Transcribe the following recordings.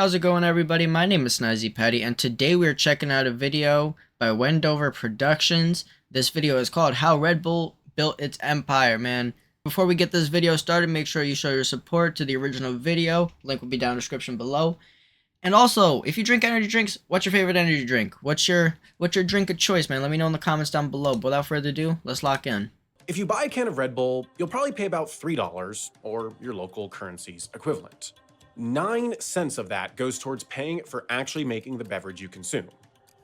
How's it going, everybody? My name is Snazzy and today we are checking out a video by Wendover Productions. This video is called How Red Bull Built Its Empire, man. Before we get this video started, make sure you show your support to the original video. Link will be down in the description below. And also, if you drink energy drinks, what's your favorite energy drink? What's your drink of choice, man? Let me know in the comments down below. But without further ado, let's lock in. If you buy a can of Red Bull, you'll probably pay about $3, or your local currency's equivalent. 9 cents of that goes towards paying for actually making the beverage you consume.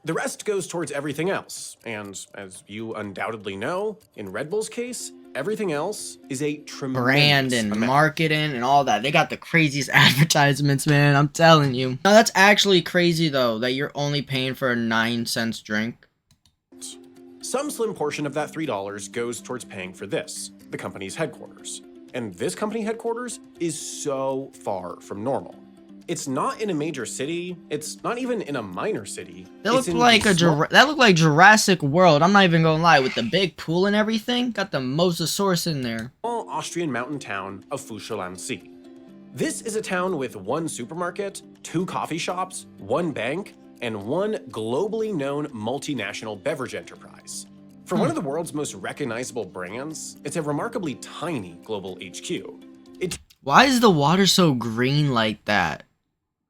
The rest goes towards everything else, and as you undoubtedly know, in Red Bull's case, everything else is a tremendous Brand and amount. marketing and all that. They got the craziest advertisements, man. I'm telling you. No, that's actually crazy, though, that you're only paying for a 9-cent drink. Some slim portion of that $3 goes towards paying for this, the company's headquarters. And this company headquarters is so far from normal. It's not in a major city. It's not even in a minor city. That looked like Jurassic World. I'm not even gonna lie, with the big pool and everything. Got the Mosasaurus in there. Small Austrian mountain town of Fuschel am See. This is a town with 1 supermarket, 2 coffee shops, 1 bank, and 1 globally known multinational beverage enterprise. For one of the world's most recognizable brands, it's a remarkably tiny global HQ. Why is the water so green like that?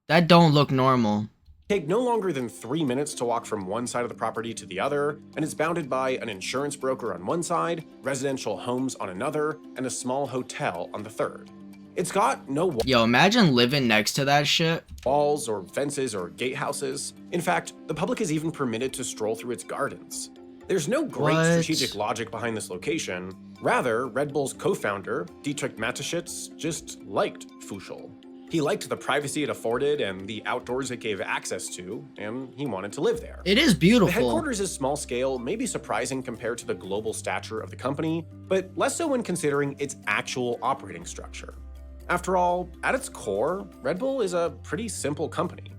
That don't look normal. Take no longer than 3 minutes to walk from one side of the property to the other, and it's bounded by an insurance broker on one side, residential homes on another, and a small hotel on the third. It's got no Yo, imagine living next to that shit. walls or fences or gatehouses. In fact, the public is even permitted to stroll through its gardens. There's no great strategic logic behind this location. Rather, Red Bull's co-founder, Dietrich Mateschitz, just liked Fuschel. He liked the privacy it afforded and the outdoors it gave access to, and he wanted to live there. It is beautiful. The headquarters is small scale, maybe surprising compared to the global stature of the company, but less so when considering its actual operating structure. After all, at its core, Red Bull is a pretty simple company.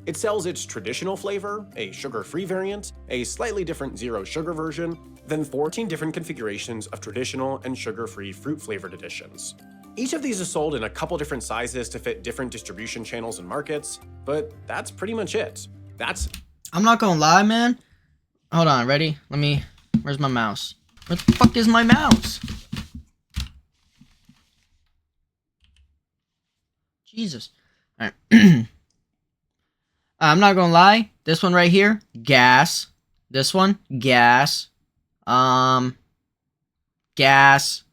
It sells its traditional flavor, a sugar-free variant, a slightly different zero sugar version, then 14 different configurations of traditional and sugar-free fruit-flavored editions. Each of these is sold in a couple different sizes to fit different distribution channels and markets, but that's pretty much it. I'm not gonna lie, man. Hold on, ready? Where's my mouse? Where the fuck is my mouse? Jesus. Alright. I'm not gonna lie. This one right here, gas. This one, gas. Gas.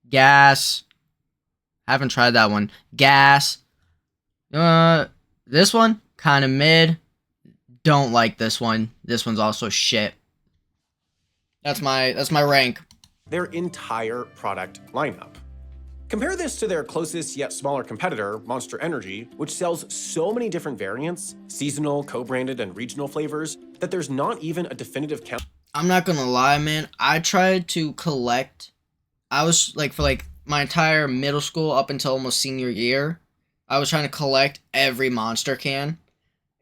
Gas. Haven't tried that one. Gas. This one, kind of mid. Don't like this one. This one's also shit. That's my rank. Their entire product lineup. Compare this to their closest yet smaller competitor, Monster Energy, which sells so many different variants, seasonal, co-branded, and regional flavors, that there's not even a definitive count. I'm not gonna lie, man. I tried to collect. I was for my entire middle school up until almost senior year, I was trying to collect every Monster can.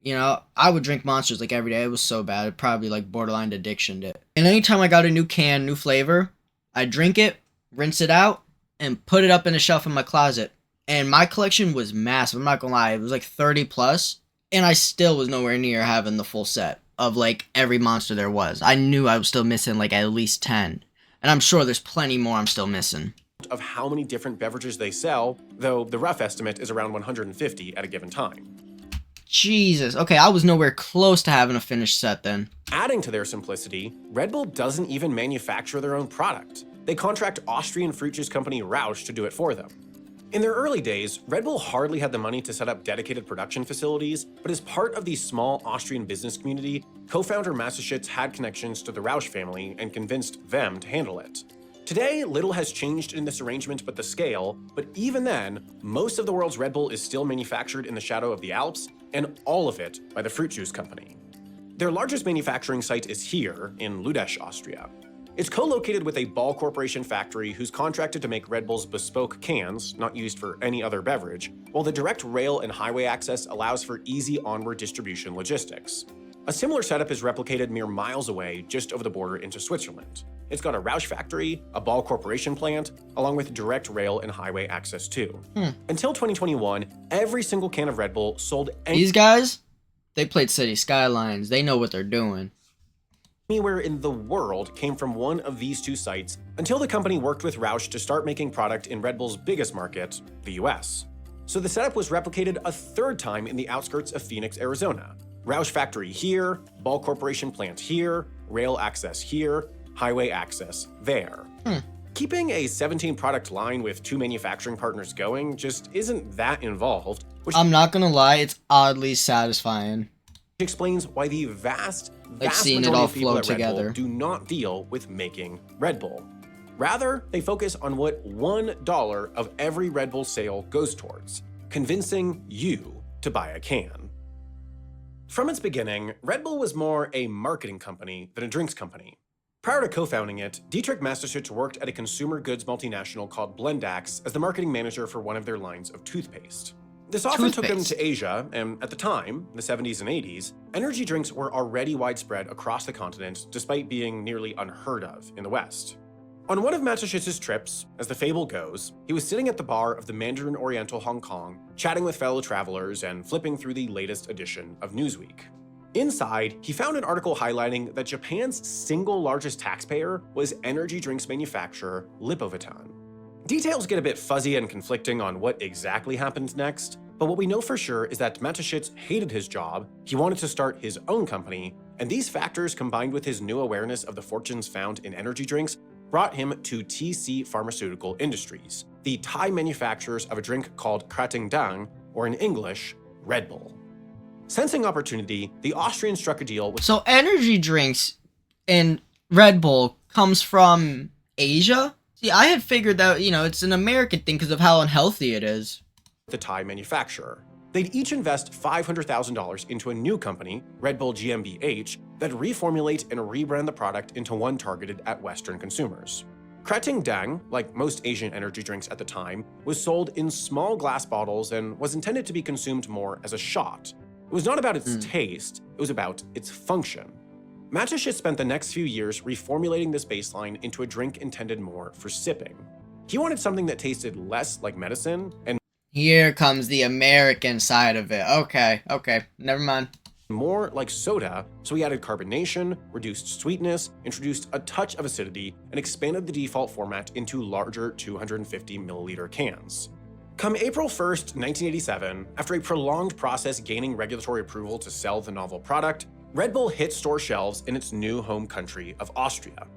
You know, I would drink Monsters like every day. It was so bad. It probably like borderline addiction it. And anytime I got a new can, new flavor, I'd drink it, rinse it out, and put it up in a shelf in my closet. And my collection was massive. I'm not gonna lie. It was like 30 plus. And I still was nowhere near having the full set of like every Monster there was. I knew I was still missing like at least 10. And I'm sure there's plenty more I'm still missing. Of how many different beverages they sell, though the rough estimate is around 150 at a given time. Jesus. Okay, I was nowhere close to having a finished set then. Adding to their simplicity, Red Bull doesn't even manufacture their own product. They contract Austrian fruit juice company Rausch to do it for them. In their early days, Red Bull hardly had the money to set up dedicated production facilities, but as part of the small Austrian business community, co-founder Mateschitz had connections to the Rausch family and convinced them to handle it. Today, little has changed in this arrangement but the scale, but even then, most of the world's Red Bull is still manufactured in the shadow of the Alps, and all of it by the fruit juice company. Their largest manufacturing site is here in Ludesch, Austria. It's co-located with a Ball Corporation factory who's contracted to make Red Bull's bespoke cans, not used for any other beverage, while the direct rail and highway access allows for easy onward distribution logistics. A similar setup is replicated mere miles away, just over the border into Switzerland. It's got a Roush factory, a Ball Corporation plant, along with direct rail and highway access too. Until 2021, every single can of Red Bull sold These guys, they played City Skylines. They know what they're doing. anywhere in the world came from one of these two sites until the company worked with Roush to start making product in Red Bull's biggest market, the US. So the setup was replicated a third time in the outskirts of Phoenix, Arizona. Roush factory here, Ball Corporation plant here, rail access here, highway access there. Keeping a 17-product line with 2 manufacturing partners going just isn't that involved, which I'm not gonna lie, it's oddly satisfying. explains why the vast seeing it majority all of people flow at Red Bull together. do not deal with making Red Bull. Rather, they focus on what $1 of every Red Bull sale goes towards, convincing you to buy a can. From its beginning, Red Bull was more a marketing company than a drinks company. Prior to co-founding it, Dietrich Mateschitz worked at a consumer goods multinational called Blendax as the marketing manager for one of their lines of toothpaste. This often took him to Asia, and at the time, the 70s and 80s, energy drinks were already widespread across the continent despite being nearly unheard of in the West. On one of Mateschitz's trips, as the fable goes, he was sitting at the bar of the Mandarin Oriental Hong Kong, chatting with fellow travelers and flipping through the latest edition of Newsweek. Inside, he found an article highlighting that Japan's single largest taxpayer was energy drinks manufacturer Lipovitan. Details get a bit fuzzy and conflicting on what exactly happened next, but what we know for sure is that Mateschitz hated his job, he wanted to start his own company, and these factors combined with his new awareness of the fortunes found in energy drinks brought him to TC Pharmaceutical Industries, the Thai manufacturers of a drink called Krating Dang, or in English, Red Bull. Sensing opportunity, the Austrian struck a deal with So energy drinks and Red Bull comes from Asia? See, I had figured that, it's an American thing because of how unhealthy it is. the Thai manufacturer. They'd each invest $500,000 into a new company, Red Bull GmbH, that'd reformulate and rebrand the product into one targeted at Western consumers. Krating Dang, like most Asian energy drinks at the time, was sold in small glass bottles and was intended to be consumed more as a shot. It was not about its taste, it was about its function. Mateschitz spent the next few years reformulating this baseline into a drink intended more for sipping. He wanted something that tasted less like medicine and Here comes the American side of it. Okay, never mind. more like soda, so he added carbonation, reduced sweetness, introduced a touch of acidity, and expanded the default format into larger 250 milliliter cans. Come April 1st, 1987, after a prolonged process gaining regulatory approval to sell the novel product, Red Bull hit store shelves in its new home country of Austria.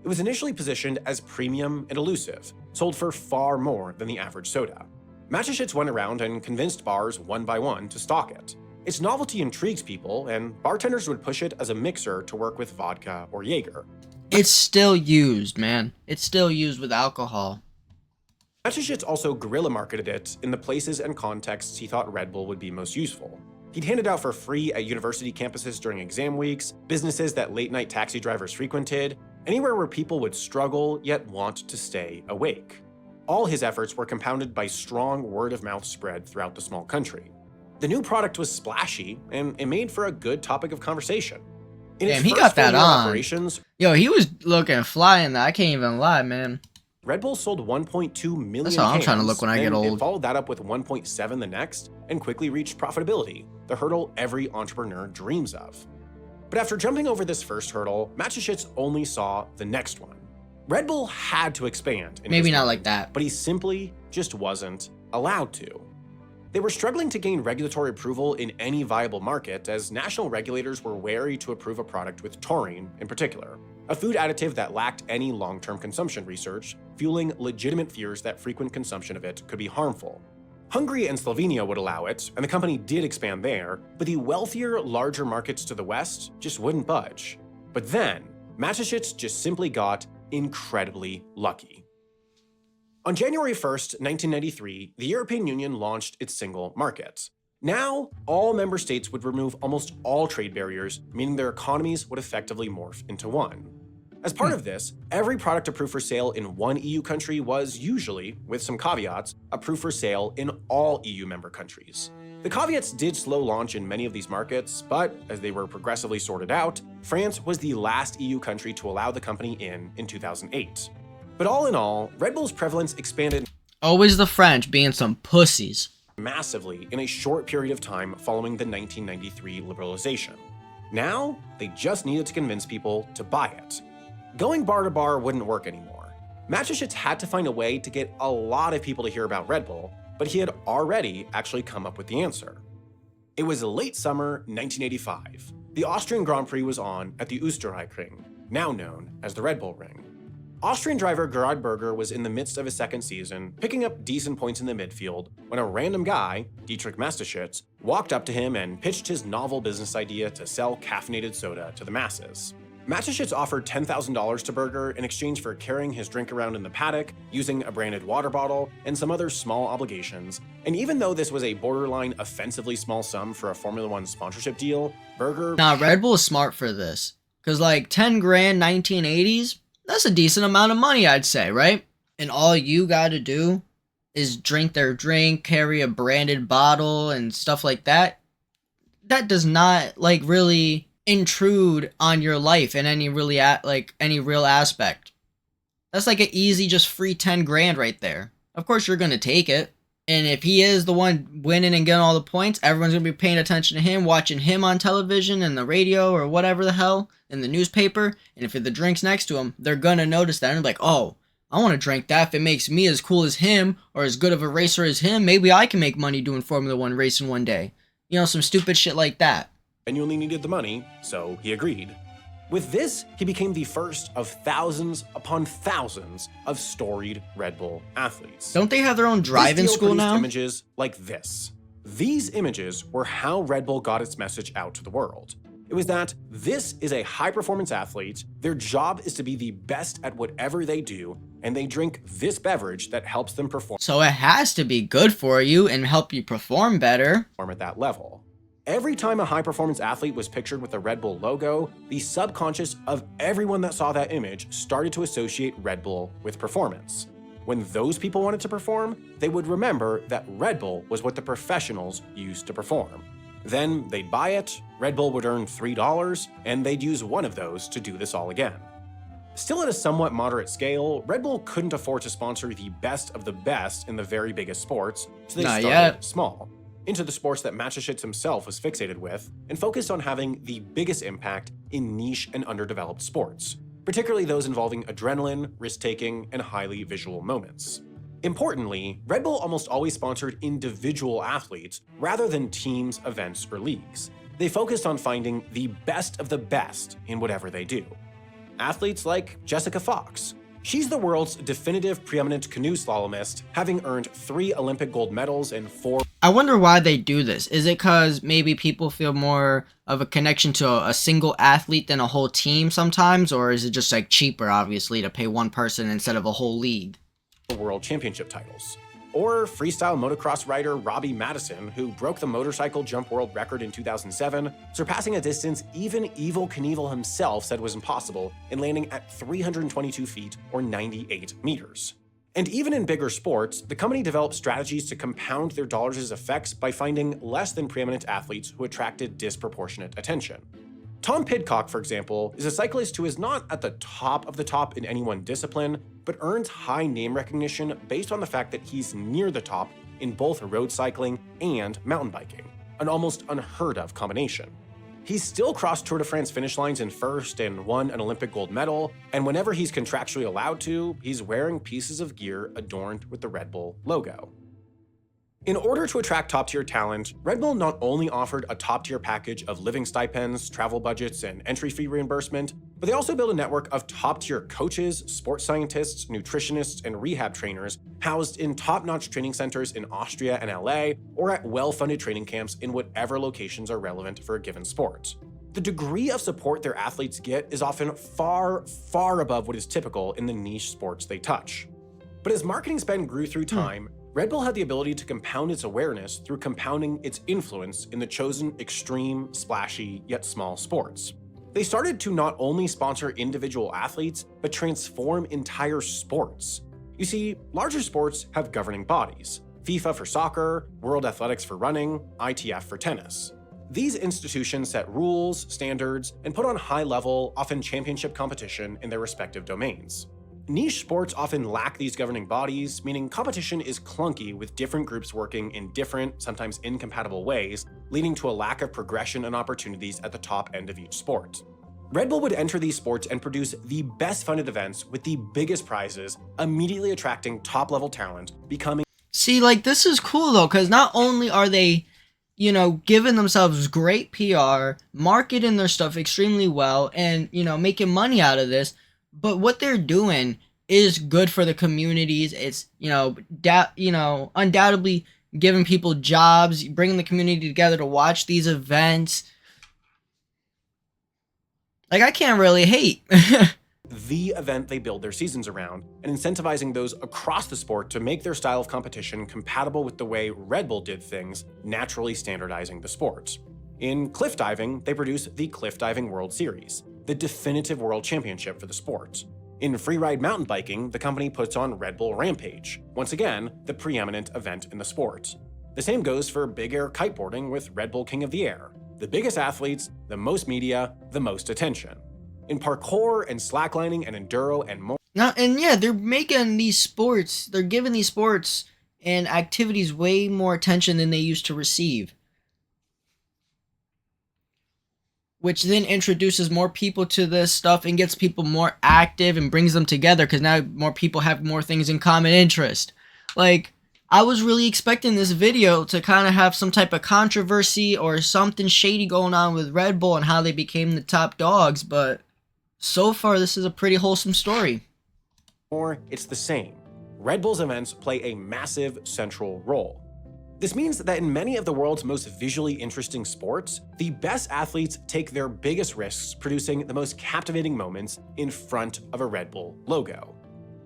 It was initially positioned as premium and elusive, sold for far more than the average soda. Mateschitz went around and convinced bars one by one to stock it. Its novelty intrigued people, and bartenders would push it as a mixer to work with vodka or Jaeger. It's still used, man. It's still used with alcohol. Mateschitz also guerrilla marketed it in the places and contexts he thought Red Bull would be most useful. He'd hand it out for free at university campuses during exam weeks, businesses that late-night taxi drivers frequented, anywhere where people would struggle yet want to stay awake. All his efforts were compounded by strong word-of-mouth spread throughout the small country. The new product was splashy, and it made for a good topic of conversation. In its Damn, he first got that full year of on. operations, Yo, he was looking fly in that. I can't even lie, man. Red Bull sold 1.2 million That's how I'm trying to cans, look when I get then old. It followed that up with 1.7 the next, and quickly reached profitability, the hurdle every entrepreneur dreams of. But after jumping over this first hurdle, Mateschitz only saw the next one. Red Bull had to expand. In Maybe his not mind, like that. but he simply just wasn't allowed to. They were struggling to gain regulatory approval in any viable market, as national regulators were wary to approve a product with taurine in particular, a food additive that lacked any long-term consumption research, fueling legitimate fears that frequent consumption of it could be harmful. Hungary and Slovenia would allow it, and the company did expand there, but the wealthier, larger markets to the west just wouldn't budge. But then, Mateschitz just simply got incredibly lucky. On January 1st, 1993, the European Union launched its single market. Now, all member states would remove almost all trade barriers, meaning their economies would effectively morph into one. As part of this, every product approved for sale in one EU country was usually, with some caveats, approved for sale in all EU member countries. The caveats did slow launch in many of these markets, but as they were progressively sorted out, France was the last EU country to allow the company in 2008. But all in all, Red Bull's prevalence expanded Always the French being some pussies. massively in a short period of time following the 1993 liberalization. Now, they just needed to convince people to buy it. Going bar to bar wouldn't work anymore. Matuschitz had to find a way to get a lot of people to hear about Red Bull, but he had already actually come up with the answer. It was late summer 1985. The Austrian Grand Prix was on at the Österreichring, now known as the Red Bull Ring. Austrian driver Gerhard Berger was in the midst of his second season, picking up decent points in the midfield, when a random guy, Dietrich Mateschitz, walked up to him and pitched his novel business idea to sell caffeinated soda to the masses. Mateschitz offered $10,000 to Berger in exchange for carrying his drink around in the paddock, using a branded water bottle, and some other small obligations. And even though this was a borderline offensively small sum for a Formula One sponsorship deal, Berger... Nah, Red Bull is smart for this. Cause like 10 grand 1980s, that's a decent amount of money, I'd say, right? And all you gotta do is drink their drink, carry a branded bottle and stuff like that. That does not like really intrude on your life in any really any real aspect. That's like an easy just free 10 grand right there. Of course you're gonna take it. And if he is the one winning and getting all the points, everyone's gonna be paying attention to him, watching him on television and the radio or whatever the hell, in the newspaper. And if the drink's next to him, they're gonna notice that and be like, oh, I want to drink that. If it makes me as cool as him or as good of a racer as him, maybe I can make money doing Formula One racing one day. You know, some stupid shit like that. Genuinely needed the money, so he agreed. With this, he became the first of thousands upon thousands of storied Red Bull athletes. Don't they have their own drive-in school now? Images like this. These images were how Red Bull got its message out to the world. It was that this is a high-performance athlete, their job is to be the best at whatever they do, and they drink this beverage that helps them perform. So it has to be good for you and help you perform better. At that level. Every time a high-performance athlete was pictured with the Red Bull logo, the subconscious of everyone that saw that image started to associate Red Bull with performance. When those people wanted to perform, they would remember that Red Bull was what the professionals used to perform. Then they'd buy it, Red Bull would earn $3, and they'd use one of those to do this all again. Still at a somewhat moderate scale, Red Bull couldn't afford to sponsor the best of the best in the very biggest sports, so they started small, into the sports that Mateschitz himself was fixated with, and focused on having the biggest impact in niche and underdeveloped sports, particularly those involving adrenaline, risk-taking, and highly visual moments. Importantly, Red Bull almost always sponsored individual athletes rather than teams, events, or leagues. They focused on finding the best of the best in whatever they do. Athletes like Jessica Fox. She's the world's definitive preeminent canoe slalomist, having earned 3 Olympic gold medals and 4... I wonder why they do this. Is it because maybe people feel more of a connection to a single athlete than a whole team sometimes? Or is it just like cheaper, obviously, to pay one person instead of a whole league? World championship titles. Or freestyle motocross rider Robbie Madison, who broke the motorcycle jump world record in 2007, surpassing a distance even Evel Knievel himself said was impossible in landing at 322 feet or 98 meters. And even in bigger sports, the company developed strategies to compound their dollars' effects by finding less than preeminent athletes who attracted disproportionate attention. Tom Pidcock, for example, is a cyclist who is not at the top of the top in any one discipline, but earns high name recognition based on the fact that he's near the top in both road cycling and mountain biking, an almost unheard of combination. He's still crossed Tour de France finish lines in first and won an Olympic gold medal, and whenever he's contractually allowed to, he's wearing pieces of gear adorned with the Red Bull logo. In order to attract top-tier talent, Red Bull not only offered a top-tier package of living stipends, travel budgets, and entry fee reimbursement, but they also built a network of top-tier coaches, sports scientists, nutritionists, and rehab trainers housed in top-notch training centers in Austria and LA, or at well-funded training camps in whatever locations are relevant for a given sport. The degree of support their athletes get is often far, far above what is typical in the niche sports they touch. But as marketing spend grew through time, Red Bull had the ability to compound its awareness through compounding its influence in the chosen extreme, splashy, yet small sports. They started to not only sponsor individual athletes, but transform entire sports. You see, larger sports have governing bodies. FIFA for soccer, World Athletics for running, ITF for tennis. These institutions set rules, standards, and put on high-level, often championship competition in their respective domains. Niche sports often lack these governing bodies, meaning competition is clunky with different groups working in different, sometimes incompatible ways, leading to a lack of progression and opportunities at the top end of each sport. Red Bull would enter these sports and produce the best funded events with the biggest prizes, immediately attracting top-level talent, becoming... See, like, this is cool, though, because not only are they, you know, giving themselves great PR, marketing their stuff extremely well, and, you know, making money out of this, but what they're doing is good for the communities. It's, you know, undoubtedly giving people jobs, bringing the community together to watch these events. Like, I can't really hate. the event they build their seasons around, and incentivizing those across the sport to make their style of competition compatible with the way Red Bull did things, naturally standardizing the sport. In cliff diving, they produce the Cliff Diving World Series, the definitive world championship for the sport. In freeride mountain biking, the company puts on Red Bull Rampage, once again, the preeminent event in the sport. The same goes for big air kiteboarding with Red Bull King of the Air, the biggest athletes, the most media, the most attention. In parkour and slacklining and enduro and more. Now, and yeah, they're making these sports, they're giving these sports and activities way more attention than they used to receive. Which then introduces more people to this stuff and gets people more active and brings them together because now more people have more things in common interest. Like, I was really expecting this video to kind of have some type of controversy or something shady going on with Red Bull and how they became the top dogs, but so far this is a pretty wholesome story. Or it's the same. Red Bull's events play a massive central role. This means that in many of the world's most visually interesting sports, the best athletes take their biggest risks producing the most captivating moments in front of a Red Bull logo.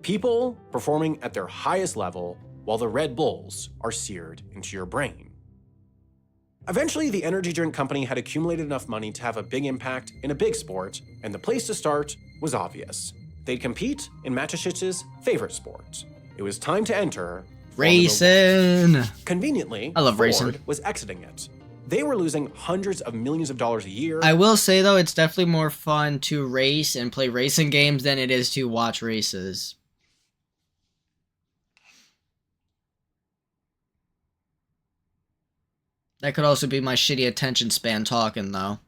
People performing at their highest level while the Red Bulls are seared into your brain. Eventually, the energy drink company had accumulated enough money to have a big impact in a big sport, and the place to start was obvious. They'd compete in Mateschitz' favorite sport. It was time to enter racing. Conveniently, I love Ford racing. was exiting it. They were losing hundreds of millions of dollars a year. I will say, though, it's definitely more fun to race and play racing games than it is to watch races. That could also be my shitty attention span talking, though.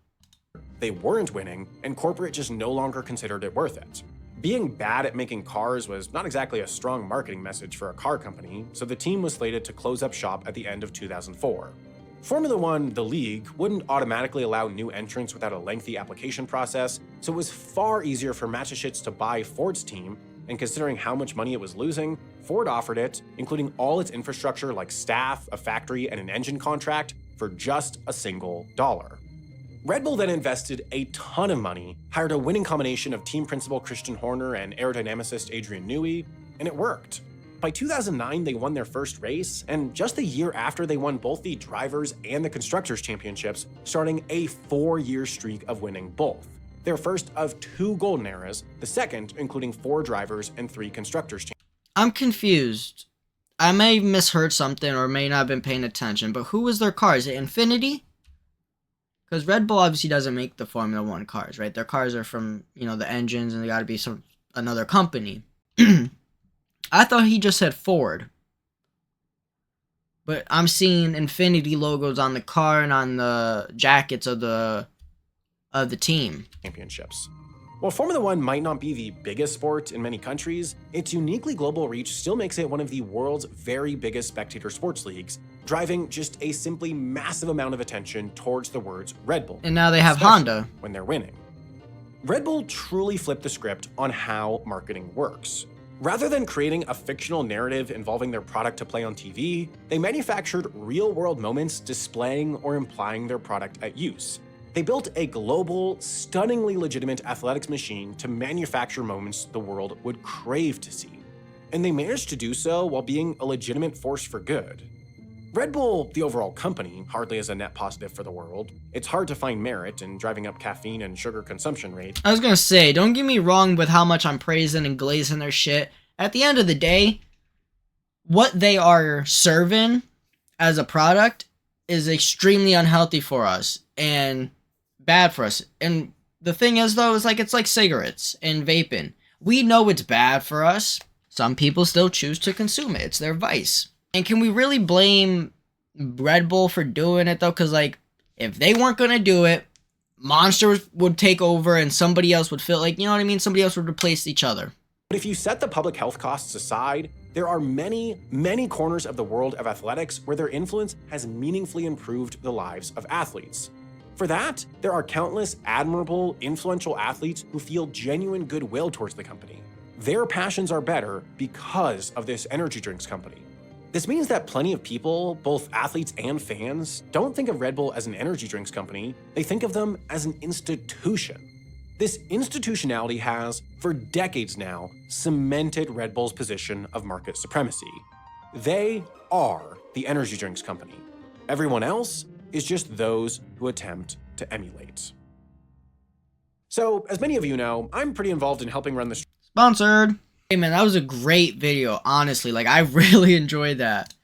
They weren't winning, and corporate just no longer considered it worth it. Being bad at making cars was not exactly a strong marketing message for a car company, so the team was slated to close up shop at the end of 2004. Formula One, the league, wouldn't automatically allow new entrants without a lengthy application process, so it was far easier for Mateschitz to buy Ford's team, and considering how much money it was losing, Ford offered it, including all its infrastructure like staff, a factory, and an engine contract, for just a single dollar. Red Bull then invested a ton of money, hired a winning combination of team principal Christian Horner and aerodynamicist Adrian Newey, and it worked. By 2009, they won their first race, and just a year after, they won both the Drivers' and the Constructors' Championships, starting a 4-year streak of winning both. Their first of 2 golden eras, the second including 4 Drivers' and 3 Constructors' Championships. I'm confused. I may have misheard something or may not have been paying attention, but who was their car? Is it Infinity? Because Red Bull obviously doesn't make the Formula One cars, right? Their cars are from, you know, the engines, and they got to be another company. I thought he just said Ford. But I'm seeing Infinity logos on the car and on the jackets of the team. Championships. While Formula One might not be the biggest sport in many countries, its uniquely global reach still makes it one of the world's very biggest spectator sports leagues, driving just a simply massive amount of attention towards the words Red Bull. And now they have Honda. When they're winning. Red Bull truly flipped the script on how marketing works. Rather than creating a fictional narrative involving their product to play on TV, they manufactured real-world moments displaying or implying their product at use. They built a global, stunningly legitimate athletics machine to manufacture moments the world would crave to see. And they managed to do so while being a legitimate force for good. Red Bull, the overall company, hardly is a net positive for the world. It's hard to find merit in driving up caffeine and sugar consumption rates. I was gonna say, don't get me wrong with how much I'm praising and glazing their shit. At the end of the day, what they are serving as a product is extremely unhealthy for us and bad for us. And the thing is, though, is like it's like cigarettes and vaping. We know it's bad for us. Some people still choose to consume it. It's their vice. And can we really blame Red Bull for doing it, though? Because, like, if they weren't going to do it, Monster would take over and somebody else would fill, like, you know what I mean? Somebody else would replace each other. But if you set the public health costs aside, there are many, many corners of the world of athletics where their influence has meaningfully improved the lives of athletes. For that, there are countless admirable, influential athletes who feel genuine goodwill towards the company. Their passions are better because of this energy drinks company. This means that plenty of people, both athletes and fans, don't think of Red Bull as an energy drinks company, they think of them as an institution. This institutionality has, for decades now, cemented Red Bull's position of market supremacy. They are the energy drinks company. Everyone else is just those who attempt to emulate. So, as many of you know, I'm pretty involved in helping run the Sponsored. Hey man, that was a great video, honestly. Like, I really enjoyed that.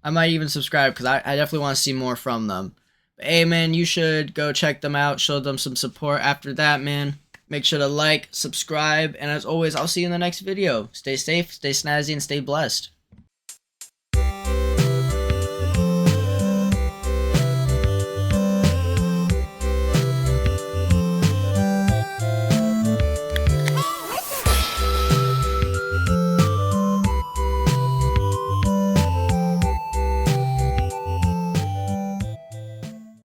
I might even subscribe because I definitely want to see more from them. But, hey man, you should go check them out, show them some support. After that, man, make sure to like, subscribe, and as always, I'll see you in the next video. Stay safe, stay snazzy, and stay blessed.